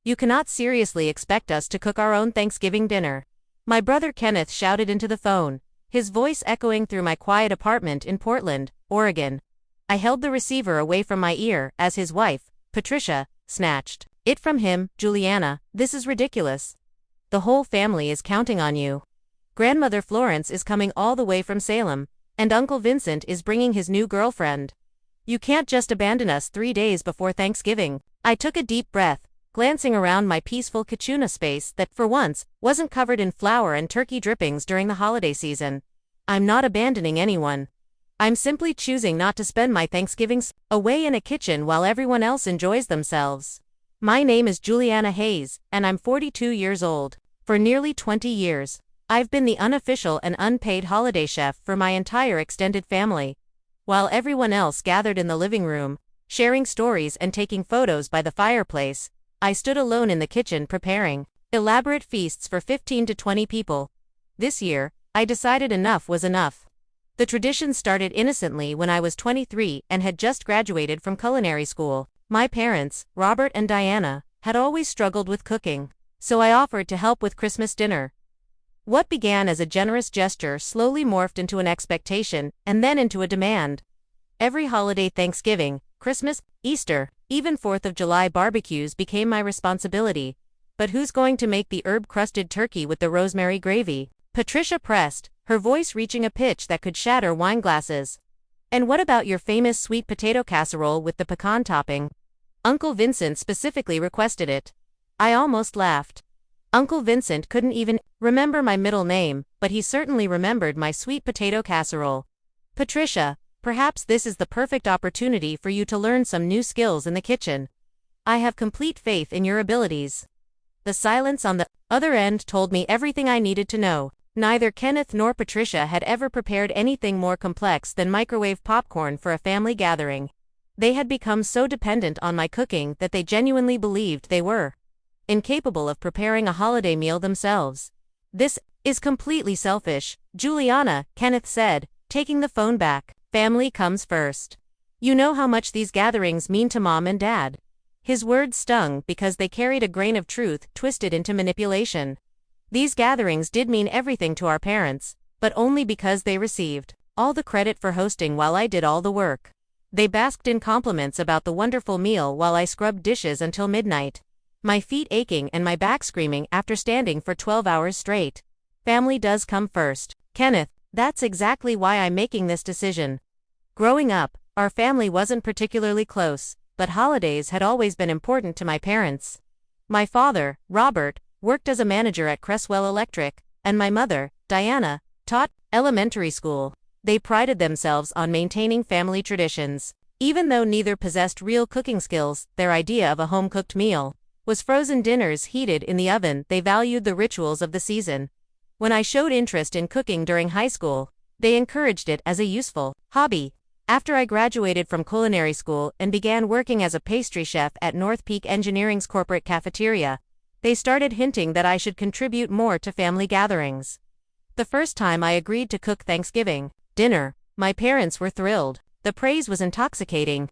You cannot seriously expect us to cook our own Thanksgiving dinner." My brother Kenneth shouted into the phone, his voice echoing through my quiet apartment in Portland, Oregon. I held the receiver away from my ear as his wife, Patricia, snatched it from him. "Juliana, this is ridiculous. The whole family is counting on you. Grandmother Florence is coming all the way from Salem, and Uncle Vincent is bringing his new girlfriend. You can't just abandon us 3 days before Thanksgiving." I took a deep breath, glancing around my peaceful kitchen space that, for once, wasn't covered in flour and turkey drippings during the holiday season. "I'm not abandoning anyone. I'm simply choosing not to spend my Thanksgivings away in a kitchen while everyone else enjoys themselves. My name is Juliana Hayes, and I'm 42 years old. For nearly 20 years, I've been the unofficial and unpaid holiday chef for my entire extended family. While everyone else gathered in the living room, sharing stories and taking photos by the fireplace, I stood alone in the kitchen preparing elaborate feasts for 15 to 20 people. This year, I decided enough was enough. The tradition started innocently when I was 23 and had just graduated from culinary school. My parents, Robert and Diana, had always struggled with cooking, so I offered to help with Christmas dinner. What began as a generous gesture slowly morphed into an expectation, and then into a demand. Every holiday, Thanksgiving, Christmas, Easter, even 4th of July barbecues became my responsibility. "But who's going to make the herb-crusted turkey with the rosemary gravy?" Patricia pressed, her voice reaching a pitch that could shatter wine glasses. "And what about your famous sweet potato casserole with the pecan topping? Uncle Vincent specifically requested it." I almost laughed. Uncle Vincent couldn't even remember my middle name, but he certainly remembered my sweet potato casserole. "Patricia, perhaps this is the perfect opportunity for you to learn some new skills in the kitchen. I have complete faith in your abilities." The silence on the other end told me everything I needed to know. Neither Kenneth nor Patricia had ever prepared anything more complex than microwave popcorn for a family gathering. They had become so dependent on my cooking that they genuinely believed they were incapable of preparing a holiday meal themselves. "This is completely selfish, Juliana," Kenneth said, taking the phone back. "Family comes first. You know how much these gatherings mean to Mom and Dad." His words stung because they carried a grain of truth twisted into manipulation. These gatherings did mean everything to our parents, but only because they received all the credit for hosting while I did all the work. They basked in compliments about the wonderful meal while I scrubbed dishes until midnight, my feet aching and my back screaming after standing for 12 hours straight. Family does come first, Kenneth. That's exactly why I'm making this decision. Growing up, our family wasn't particularly close, but holidays had always been important to my parents. My father, Robert, worked as a manager at Cresswell Electric, and my mother, Diana, taught elementary school. They prided themselves on maintaining family traditions. Even though neither possessed real cooking skills, their idea of a home-cooked meal was frozen dinners heated in the oven. They valued the rituals of the season. When I showed interest in cooking during high school, they encouraged it as a useful hobby. After I graduated from culinary school and began working as a pastry chef at North Peak Engineering's corporate cafeteria, they started hinting that I should contribute more to family gatherings. The first time I agreed to cook Thanksgiving dinner, my parents were thrilled. The praise was intoxicating.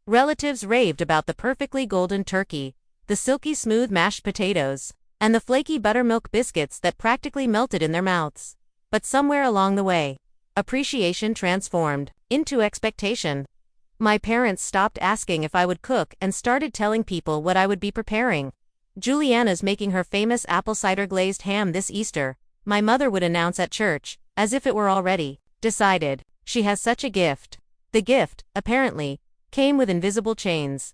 Relatives raved about the perfectly golden turkey, the silky smooth mashed potatoes, and the flaky buttermilk biscuits that practically melted in their mouths. But somewhere along the way, appreciation transformed into expectation. My parents stopped asking if I would cook and started telling people what I would be preparing. "Juliana's making her famous apple cider glazed ham this Easter," my mother would announce at church, as if it were already decided. "She has such a gift." The gift, apparently, came with invisible chains.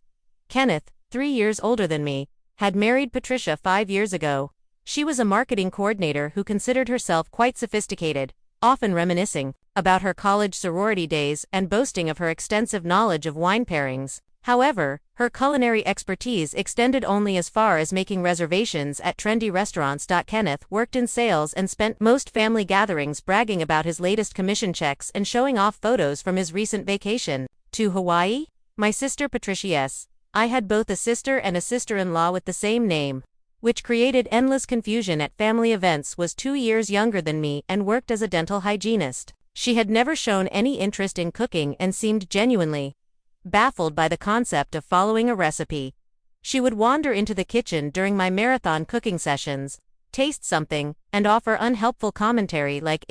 Kenneth, 3 years older than me, had married Patricia 5 years ago. She was a marketing coordinator who considered herself quite sophisticated, often reminiscing about her college sorority days and boasting of her extensive knowledge of wine pairings. However, her culinary expertise extended only as far as making reservations at trendy restaurants. Kenneth worked in sales and spent most family gatherings bragging about his latest commission checks and showing off photos from his recent vacation to Hawaii. My sister Patricia, yes, I had both a sister and a sister-in-law with the same name, which created endless confusion at family events. Was 2 years younger than me and worked as a dental hygienist. She had never shown any interest in cooking and seemed genuinely baffled by the concept of following a recipe. She would wander into the kitchen during my marathon cooking sessions, taste something, and offer unhelpful commentary like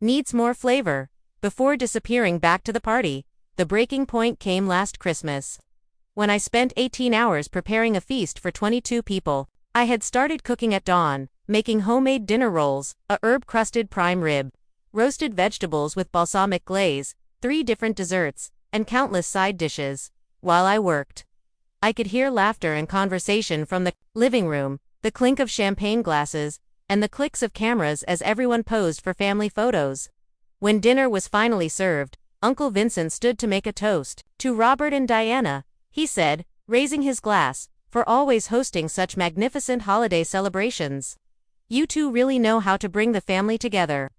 needs more flavor, before disappearing back to the party. The breaking point came last Christmas, when I spent 18 hours preparing a feast for 22 people. I had started cooking at dawn, making homemade dinner rolls, a herb-crusted prime rib, roasted vegetables with balsamic glaze, 3 different desserts, and countless side dishes. While I worked, I could hear laughter and conversation from the living room, the clink of champagne glasses, and the clicks of cameras as everyone posed for family photos. When dinner was finally served, Uncle Vincent stood to make a toast. "To Robert and Diana," he said, raising his glass, "for always hosting such magnificent holiday celebrations. You two really know how to bring the family together."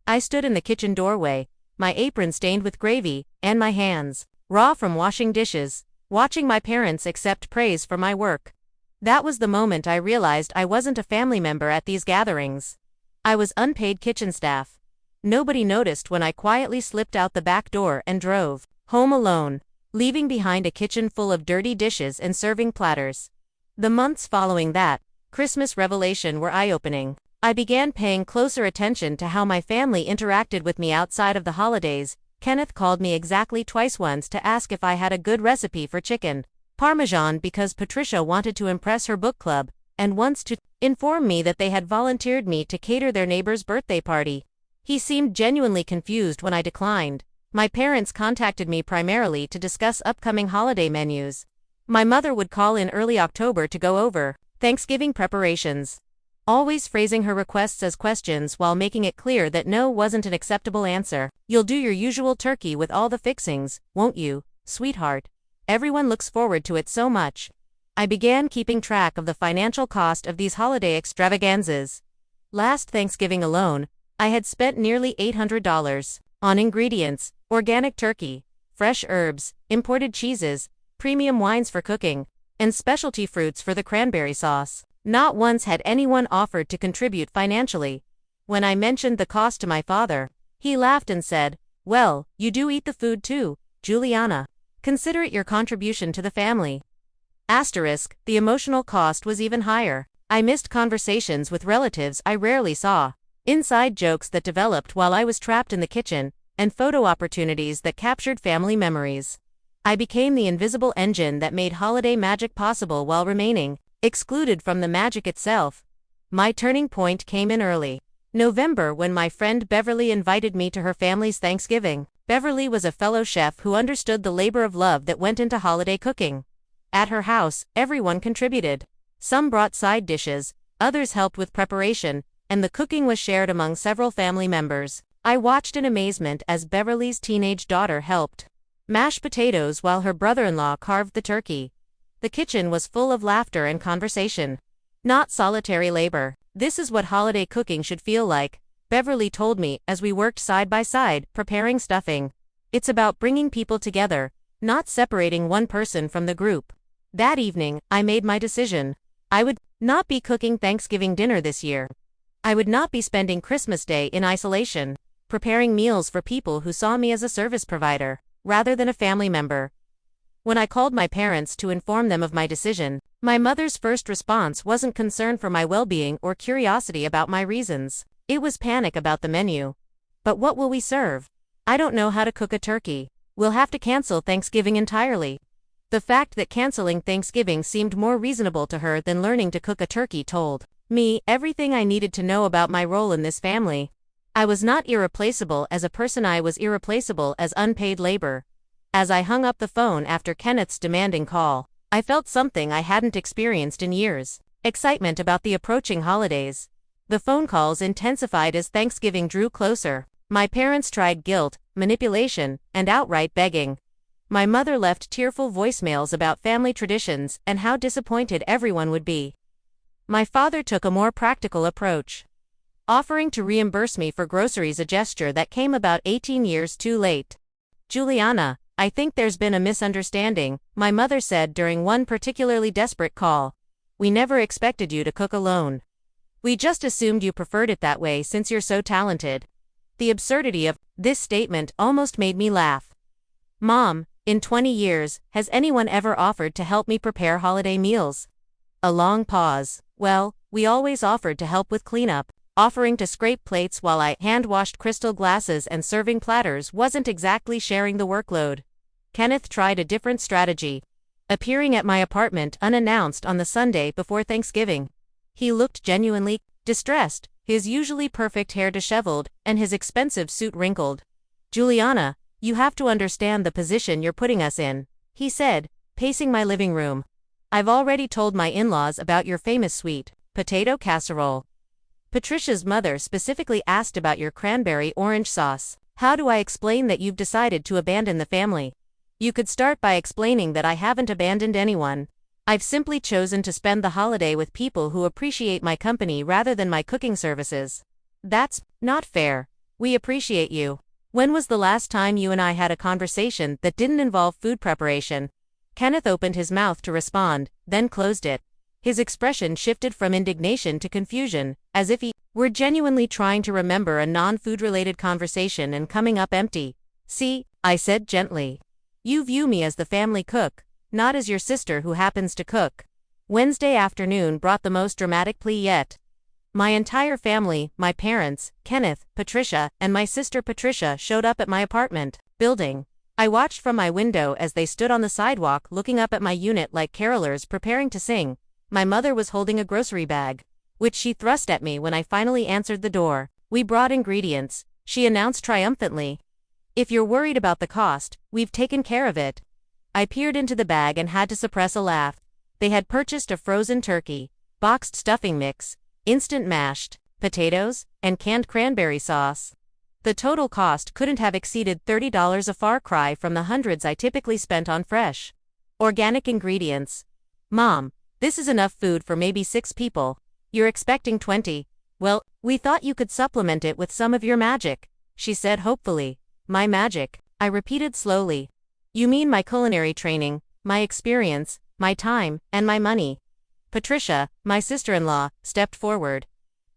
I stood in the kitchen doorway, my apron stained with gravy, and my hands raw from washing dishes, watching my parents accept praise for my work. That was the moment I realized I wasn't a family member at these gatherings. I was unpaid kitchen staff. Nobody noticed when I quietly slipped out the back door and drove home alone, leaving behind a kitchen full of dirty dishes and serving platters. The months following that Christmas revelation were eye-opening. I began paying closer attention to how my family interacted with me outside of the holidays. Kenneth called me exactly twice, once to ask if I had a good recipe for chicken Parmesan because Patricia wanted to impress her book club, and once to inform me that they had volunteered me to cater their neighbor's birthday party. He seemed genuinely confused when I declined. My parents contacted me primarily to discuss upcoming holiday menus. My mother would call in early October to go over Thanksgiving preparations, always phrasing her requests as questions while making it clear that no wasn't an acceptable answer. "You'll do your usual turkey with all the fixings, won't you, sweetheart? Everyone looks forward to it so much." I began keeping track of the financial cost of these holiday extravaganzas. Last Thanksgiving alone, I had spent nearly $800 on ingredients, organic turkey, fresh herbs, imported cheeses, premium wines for cooking, and specialty fruits for the cranberry sauce. Not once had anyone offered to contribute financially. When I mentioned the cost to my father, he laughed and said, "Well, you do eat the food too, Juliana. Consider it your contribution to the family." Asterisk, the emotional cost was even higher. I missed conversations with relatives I rarely saw, inside jokes that developed while I was trapped in the kitchen, and photo opportunities that captured family memories. I became the invisible engine that made holiday magic possible while remaining excluded from the magic itself. My turning point came in early November when my friend Beverly invited me to her family's Thanksgiving. Beverly was a fellow chef who understood the labor of love that went into holiday cooking. At her house, everyone contributed. Some brought side dishes, others helped with preparation, and the cooking was shared among several family members. I watched in amazement as Beverly's teenage daughter helped mash potatoes while her brother-in-law carved the turkey. The kitchen was full of laughter and conversation. Not solitary labor. "This is what holiday cooking should feel like," Beverly told me as we worked side by side, preparing stuffing. "It's about bringing people together, not separating one person from the group." That evening, I made my decision. I would not be cooking Thanksgiving dinner this year. I would not be spending Christmas Day in isolation, preparing meals for people who saw me as a service provider, rather than a family member. When I called my parents to inform them of my decision, my mother's first response wasn't concern for my well-being or curiosity about my reasons. It was panic about the menu. "But what will we serve? I don't know how to cook a turkey. We'll have to cancel Thanksgiving entirely." The fact that canceling Thanksgiving seemed more reasonable to her than learning to cook a turkey told me everything I needed to know about my role in this family. I was not irreplaceable as a person, I was irreplaceable as unpaid labor. As I hung up the phone after Kenneth's demanding call, I felt something I hadn't experienced in years: excitement about the approaching holidays. The phone calls intensified as Thanksgiving drew closer. My parents tried guilt, manipulation, and outright begging. My mother left tearful voicemails about family traditions and how disappointed everyone would be. My father took a more practical approach, offering to reimburse me for groceries, a gesture that came about 18 years too late. "Juliana, I think there's been a misunderstanding," my mother said during one particularly desperate call. "We never expected you to cook alone. We just assumed you preferred it that way since you're so talented." The absurdity of this statement almost made me laugh. "Mom, In 20 years, has anyone ever offered to help me prepare holiday meals? A long pause. Well, we always offered to help with cleanup. Offering to scrape plates while I hand-washed crystal glasses and serving platters wasn't exactly sharing the workload. Kenneth tried a different strategy, appearing at my apartment unannounced on the Sunday before Thanksgiving. He looked genuinely distressed, his usually perfect hair disheveled, and his expensive suit wrinkled. "Juliana, you have to understand the position you're putting us in," he said, pacing my living room. "I've already told my in-laws about your famous sweet potato casserole. Patricia's mother specifically asked about your cranberry orange sauce. How do I explain that you've decided to abandon the family?" "You could start by explaining that I haven't abandoned anyone. I've simply chosen to spend the holiday with people who appreciate my company rather than my cooking services." "That's not fair. We appreciate you. When was the last time you and I had a conversation that didn't involve food preparation?" Kenneth opened his mouth to respond, then closed it. His expression shifted from indignation to confusion, as if he were genuinely trying to remember a non-food-related conversation and coming up empty. "See," I said gently. "You view me as the family cook, not as your sister who happens to cook." Wednesday afternoon brought the most dramatic plea yet. My entire family, my parents, Kenneth, Patricia, and my sister Patricia showed up at my apartment building. I watched from my window as they stood on the sidewalk looking up at my unit like carolers preparing to sing. My mother was holding a grocery bag, which she thrust at me when I finally answered the door. "We brought ingredients," she announced triumphantly. "If you're worried about the cost, we've taken care of it." I peered into the bag and had to suppress a laugh. They had purchased a frozen turkey, boxed stuffing mix, instant mashed potatoes, and canned cranberry sauce. The total cost couldn't have exceeded $30, a far cry from the hundreds I typically spent on fresh, organic ingredients. "Mom, this is enough food for maybe 6 people. You're expecting 20. "Well, we thought you could supplement it with some of your magic," she said hopefully. "My magic," I repeated slowly. "You mean my culinary training, my experience, my time, and my money." Patricia, my sister-in-law, stepped forward.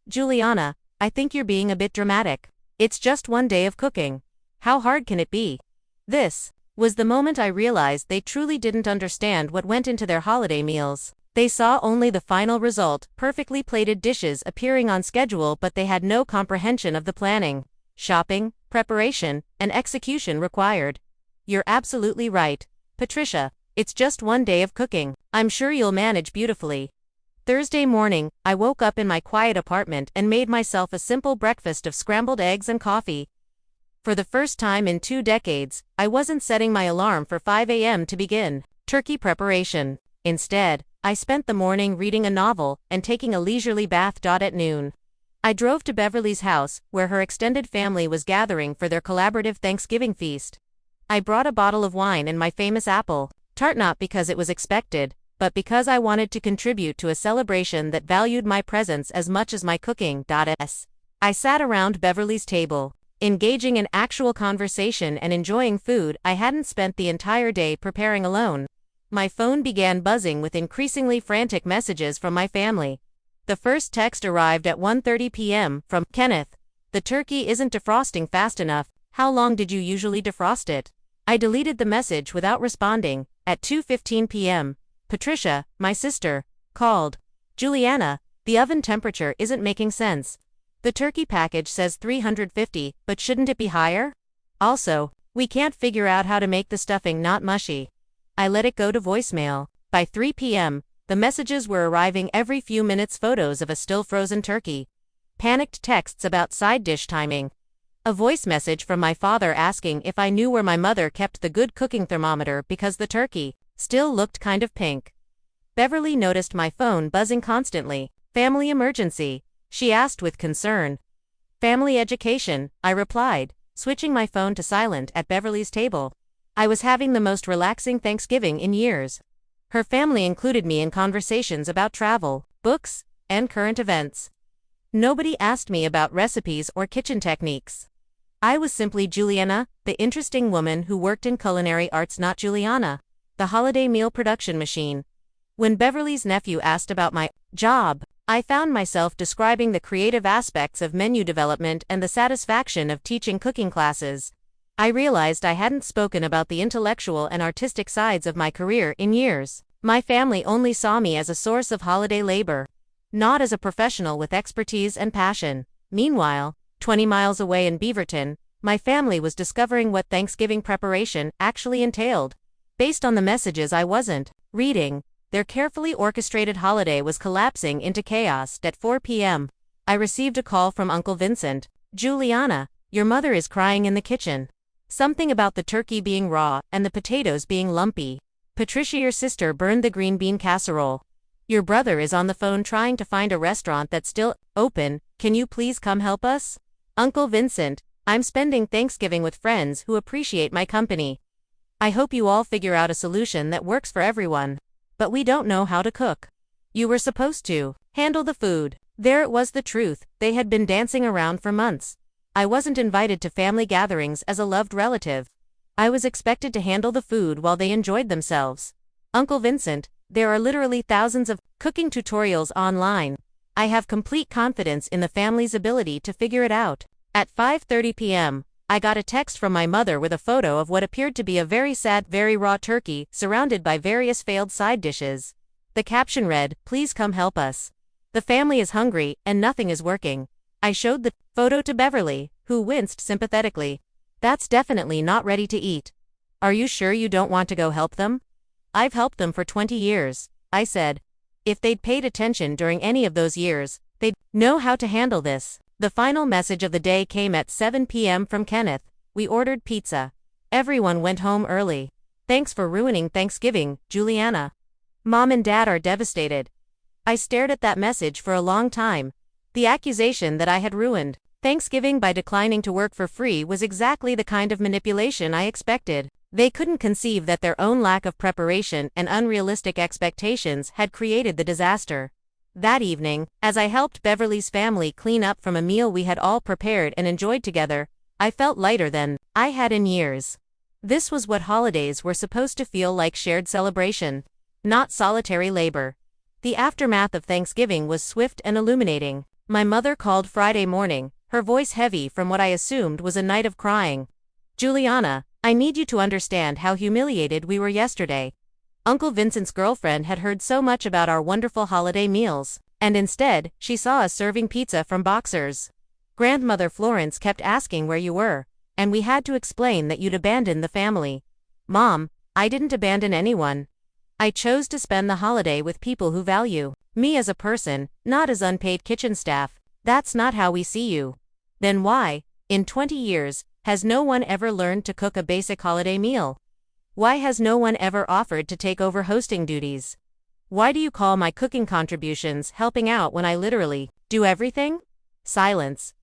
"Juliana, I think you're being a bit dramatic. It's just one day of cooking. How hard can it be?" This was the moment I realized they truly didn't understand what went into their holiday meals. They saw only the final result, perfectly plated dishes appearing on schedule, but they had no comprehension of the planning, shopping, preparation, and execution required. "You're absolutely right, Patricia. It's just one day of cooking. I'm sure you'll manage beautifully." Thursday morning, I woke up in my quiet apartment and made myself a simple breakfast of scrambled eggs and coffee. For the first time in 2 decades, I wasn't setting my alarm for 5 a.m. to begin turkey preparation. Instead, I spent the morning reading a novel and taking a leisurely bath. At noon, I drove to Beverly's house, where her extended family was gathering for their collaborative Thanksgiving feast. I brought a bottle of wine and my famous apple tart, not because it was expected, but because I wanted to contribute to a celebration that valued my presence as much as my cooking. I sat around Beverly's table, engaging in actual conversation and enjoying food I hadn't spent the entire day preparing alone. My phone began buzzing with increasingly frantic messages from my family. The first text arrived at 1:30 p.m. from Kenneth. "The turkey isn't defrosting fast enough. How long did you usually defrost it?" I deleted the message without responding. At 2:15 p.m., Patricia, my sister, called. "Juliana, the oven temperature isn't making sense. The turkey package says 350, but shouldn't it be higher? Also, we can't figure out how to make the stuffing not mushy." I let it go to voicemail. By 3 p.m., the messages were arriving every few minutes: photos of a still frozen turkey, panicked texts about side dish timing, a voice message from my father asking if I knew where my mother kept the good cooking thermometer because the turkey still looked kind of pink. Beverly noticed my phone buzzing constantly. "Family emergency?" she asked with concern. "Family education," I replied, switching my phone to silent at Beverly's table. I was having the most relaxing Thanksgiving in years. Her family included me in conversations about travel, books, and current events. Nobody asked me about recipes or kitchen techniques. I was simply Juliana, the interesting woman who worked in culinary arts, not Juliana, the holiday meal production machine. When Beverly's nephew asked about my job, I found myself describing the creative aspects of menu development and the satisfaction of teaching cooking classes. I realized I hadn't spoken about the intellectual and artistic sides of my career in years. My family only saw me as a source of holiday labor, not as a professional with expertise and passion. Meanwhile, 20 miles away in Beaverton, my family was discovering what Thanksgiving preparation actually entailed. Based on the messages I wasn't reading, their carefully orchestrated holiday was collapsing into chaos. At 4 p.m., I received a call from Uncle Vincent. "Juliana, your mother is crying in the kitchen. Something about the turkey being raw and the potatoes being lumpy. Patricia, your sister, burned the green bean casserole. Your brother is on the phone trying to find a restaurant that's still open. Can you please come help us?" Uncle Vincent, I'm spending Thanksgiving with friends who appreciate my company. I hope you all figure out a solution that works for everyone. But we don't know how to cook. You were supposed to handle the food. There it was, the truth. They had been dancing around for months. I wasn't invited to family gatherings as a loved relative. I was expected to handle the food while they enjoyed themselves. Uncle Vincent, there are literally thousands of cooking tutorials online. I have complete confidence in the family's ability to figure it out. At 5:30 p.m., I got a text from my mother with a photo of what appeared to be a very sad, very raw turkey, surrounded by various failed side dishes. The caption read, "Please come help us. The family is hungry, and nothing is working." I showed the photo to Beverly, who winced sympathetically. "That's definitely not ready to eat. Are you sure you don't want to go help them?" "I've helped them for 20 years, I said. If they'd paid attention during any of those years, they'd know how to handle this. The final message of the day came at 7 p.m. from Kenneth. "We ordered pizza. Everyone went home early. Thanks for ruining Thanksgiving, Juliana. Mom and Dad are devastated." I stared at that message for a long time. The accusation that I had ruined Thanksgiving by declining to work for free was exactly the kind of manipulation I expected. They couldn't conceive that their own lack of preparation and unrealistic expectations had created the disaster. That evening, as I helped Beverly's family clean up from a meal we had all prepared and enjoyed together, I felt lighter than I had in years. This was what holidays were supposed to feel like: shared celebration, not solitary labor. The aftermath of Thanksgiving was swift and illuminating. My mother called Friday morning, her voice heavy from what I assumed was a night of crying. "Juliana, I need you to understand how humiliated we were yesterday. Uncle Vincent's girlfriend had heard so much about our wonderful holiday meals, and instead, she saw us serving pizza from boxers. Grandmother Florence kept asking where you were, and we had to explain that you'd abandoned the family." "Mom, I didn't abandon anyone. I chose to spend the holiday with people who value me as a person, not as unpaid kitchen staff. That's not how we see you." "Then why, in 20 years, has no one ever learned to cook a basic holiday meal? Why has no one ever offered to take over hosting duties? Why do you call my cooking contributions helping out when I literally do everything?" Silence.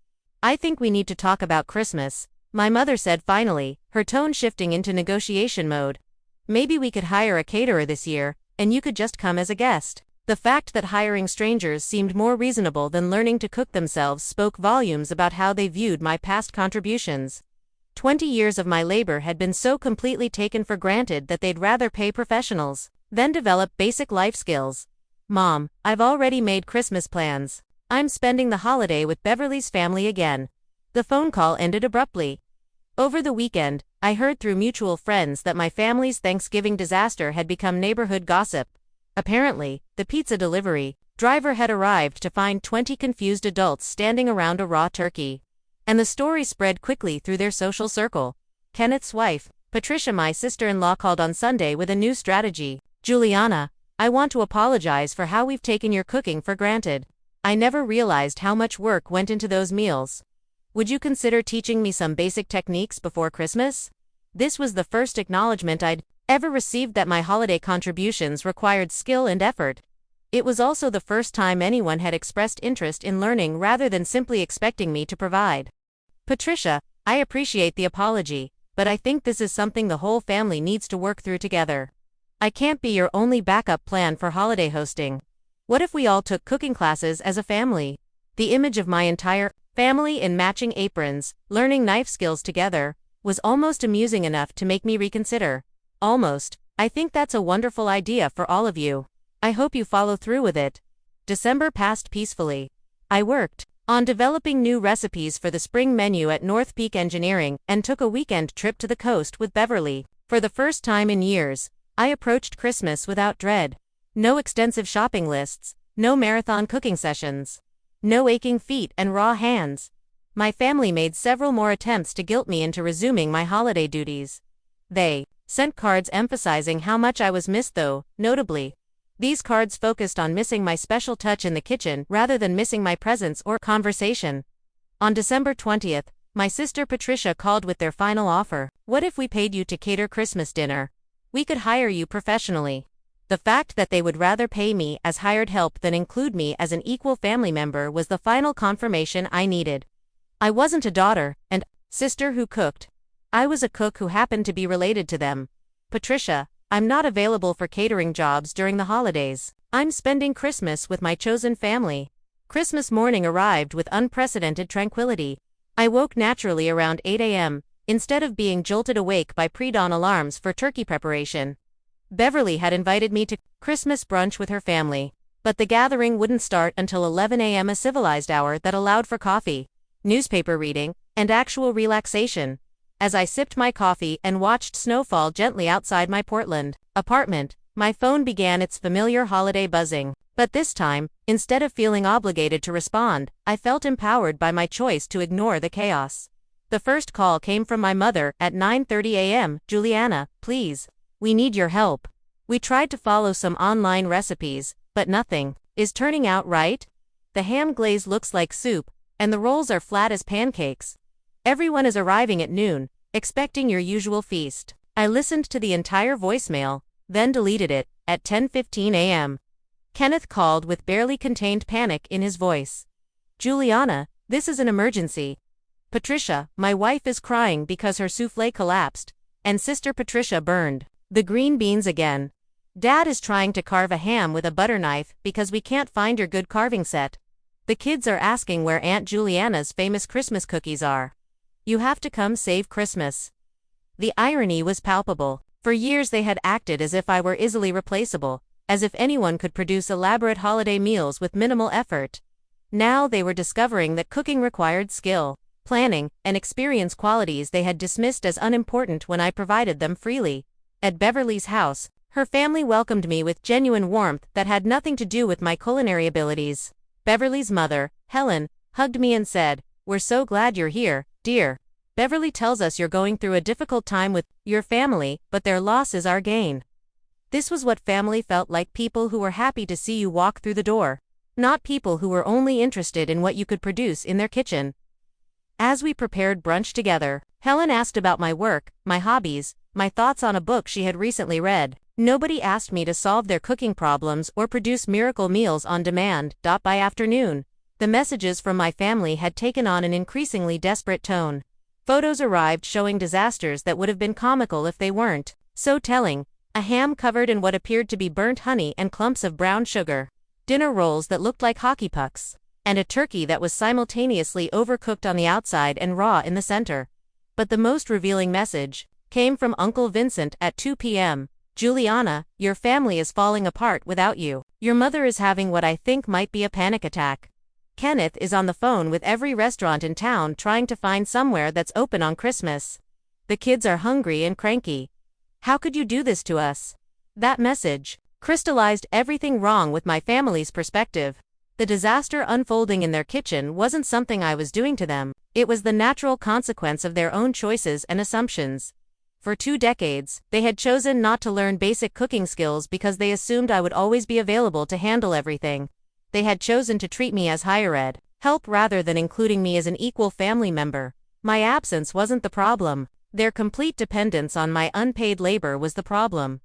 "I think we need to talk about Christmas," my mother said finally, her tone shifting into negotiation mode. "Maybe we could hire a caterer this year, and you could just come as a guest." The fact that hiring strangers seemed more reasonable than learning to cook themselves spoke volumes about how they viewed my past contributions. 20 years of my labor had been so completely taken for granted that they'd rather pay professionals than develop basic life skills. "Mom, I've already made Christmas plans. I'm spending the holiday with Beverly's family again." The phone call ended abruptly. Over the weekend, I heard through mutual friends that my family's Thanksgiving disaster had become neighborhood gossip. Apparently, the pizza delivery driver had arrived to find 20 confused adults standing around a raw turkey. And the story spread quickly through their social circle. Kenneth's wife, Patricia, my sister-in-law, called on Sunday with a new strategy. "Juliana, I want to apologize for how we've taken your cooking for granted. I never realized how much work went into those meals. Would you consider teaching me some basic techniques before Christmas?" This was the first acknowledgement I'd ever received that my holiday contributions required skill and effort. It was also the first time anyone had expressed interest in learning rather than simply expecting me to provide. "Patricia, I appreciate the apology, but I think this is something the whole family needs to work through together. I can't be your only backup plan for holiday hosting. What if we all took cooking classes as a family?" The image of my entire family in matching aprons, learning knife skills together, was almost amusing enough to make me reconsider. "Almost. I think that's a wonderful idea for all of you. I hope you follow through with it." December passed peacefully. I worked on developing new recipes for the spring menu at North Peak Engineering, and took a weekend trip to the coast with Beverly. For the first time in years, I approached Christmas without dread. No extensive shopping lists, no marathon cooking sessions, no aching feet and raw hands. My family made several more attempts to guilt me into resuming my holiday duties. They sent cards emphasizing how much I was missed, though, notably. These cards focused on missing my special touch in the kitchen rather than missing my presence or conversation. On December 20th, my sister Patricia called with their final offer. What if we paid you to cater Christmas dinner? We could hire you professionally. The fact that they would rather pay me as hired help than include me as an equal family member was the final confirmation I needed. I wasn't a daughter and sister who cooked. I was a cook who happened to be related to them. Patricia, I'm not available for catering jobs during the holidays. I'm spending Christmas with my chosen family. Christmas morning arrived with unprecedented tranquility. I woke naturally around 8 a.m., instead of being jolted awake by pre-dawn alarms for turkey preparation. Beverly had invited me to Christmas brunch with her family, but the gathering wouldn't start until 11 a.m., a civilized hour that allowed for coffee, newspaper reading, and actual relaxation. As I sipped my coffee and watched snow fall gently outside my Portland apartment, my phone began its familiar holiday buzzing. But this time, instead of feeling obligated to respond, I felt empowered by my choice to ignore the chaos. The first call came from my mother at 9:30 a.m. Juliana, please. We need your help. We tried to follow some online recipes, but nothing is turning out right. The ham glaze looks like soup, and the rolls are flat as pancakes. Everyone is arriving at noon, expecting your usual feast. I listened to the entire voicemail, then deleted it at 10:15 a.m. Kenneth called with barely contained panic in his voice. Juliana, this is an emergency. Patricia, my wife is crying because her soufflé collapsed, and Sister Patricia burned the green beans again. Dad is trying to carve a ham with a butter knife because we can't find your good carving set. The kids are asking where Aunt Juliana's famous Christmas cookies are. You have to come save Christmas. The irony was palpable. For years they had acted as if I were easily replaceable, as if anyone could produce elaborate holiday meals with minimal effort. Now they were discovering that cooking required skill, planning, and experience, qualities they had dismissed as unimportant when I provided them freely. At Beverly's house, her family welcomed me with genuine warmth that had nothing to do with my culinary abilities. Beverly's mother, Helen, hugged me and said, "We're so glad you're here, dear. Beverly tells us you're going through a difficult time with your family, but their loss is our gain." This was what family felt like: people who were happy to see you walk through the door, not people who were only interested in what you could produce in their kitchen. As we prepared brunch together, Helen asked about my work, my hobbies, my thoughts on a book she had recently read. Nobody asked me to solve their cooking problems or produce miracle meals on demand. By afternoon, the messages from my family had taken on an increasingly desperate tone. Photos arrived showing disasters that would have been comical if they weren't so telling: a ham covered in what appeared to be burnt honey and clumps of brown sugar, dinner rolls that looked like hockey pucks, and a turkey that was simultaneously overcooked on the outside and raw in the center. But the most revealing message came from Uncle Vincent at 2 p.m. Juliana, your family is falling apart without you. Your mother is having what I think might be a panic attack. Kenneth is on the phone with every restaurant in town trying to find somewhere that's open on Christmas. The kids are hungry and cranky. How could you do this to us? That message crystallized everything wrong with my family's perspective. The disaster unfolding in their kitchen wasn't something I was doing to them. It was the natural consequence of their own choices and assumptions. For 2 decades, they had chosen not to learn basic cooking skills because they assumed I would always be available to handle everything. They had chosen to treat me as higher ed help rather than including me as an equal family member. My absence wasn't the problem. Their complete dependence on my unpaid labor was the problem.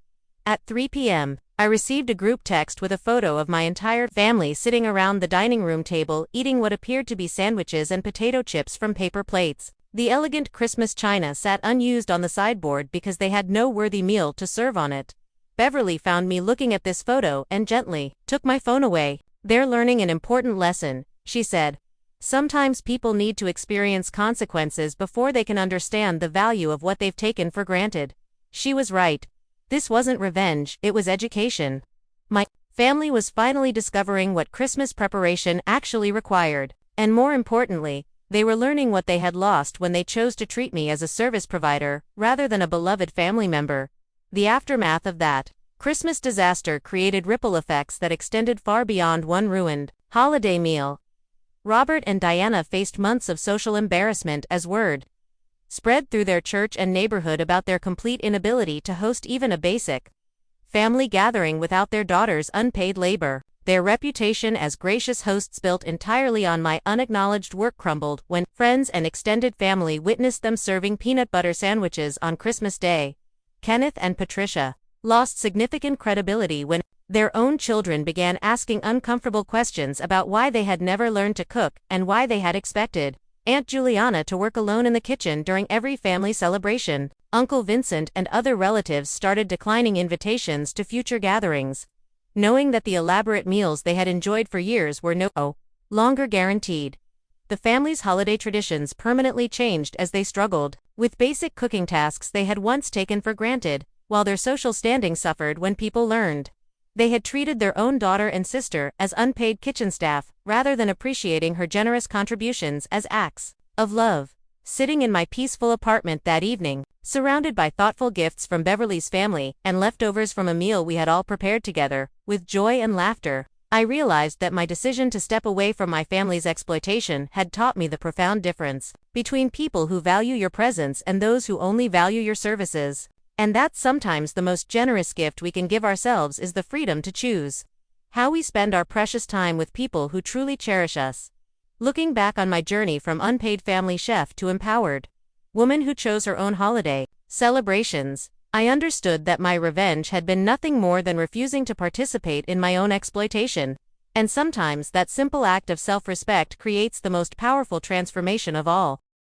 At 3 p.m., I received a group text with a photo of my entire family sitting around the dining room table eating what appeared to be sandwiches and potato chips from paper plates. The elegant Christmas china sat unused on the sideboard because they had no worthy meal to serve on it. Beverly found me looking at this photo and gently took my phone away. "They're learning an important lesson," she said. "Sometimes people need to experience consequences before they can understand the value of what they've taken for granted." She was right. This wasn't revenge, it was education. My family was finally discovering what Christmas preparation actually required. And more importantly, they were learning what they had lost when they chose to treat me as a service provider rather than a beloved family member. The aftermath of that Christmas disaster created ripple effects that extended far beyond one ruined holiday meal. Robert and Diana faced months of social embarrassment as word spread through their church and neighborhood about their complete inability to host even a basic family gathering without their daughter's unpaid labor. Their reputation as gracious hosts built entirely on my unacknowledged work crumbled when friends and extended family witnessed them serving peanut butter sandwiches on Christmas Day. Kenneth and Patricia lost significant credibility when their own children began asking uncomfortable questions about why they had never learned to cook and why they had expected Aunt Juliana to work alone in the kitchen during every family celebration. Uncle Vincent and other relatives started declining invitations to future gatherings, knowing that the elaborate meals they had enjoyed for years were no longer guaranteed. The family's holiday traditions permanently changed as they struggled with basic cooking tasks they had once taken for granted, while their social standing suffered when people learned they had treated their own daughter and sister as unpaid kitchen staff, rather than appreciating her generous contributions as acts of love. Sitting in my peaceful apartment that evening, surrounded by thoughtful gifts from Beverly's family and leftovers from a meal we had all prepared together, with joy and laughter, I realized that my decision to step away from my family's exploitation had taught me the profound difference between people who value your presence and those who only value your services. And that sometimes the most generous gift we can give ourselves is the freedom to choose how we spend our precious time with people who truly cherish us. Looking back on my journey from unpaid family chef to empowered woman who chose her own holiday celebrations, I understood that my revenge had been nothing more than refusing to participate in my own exploitation. And sometimes that simple act of self-respect creates the most powerful transformation of all.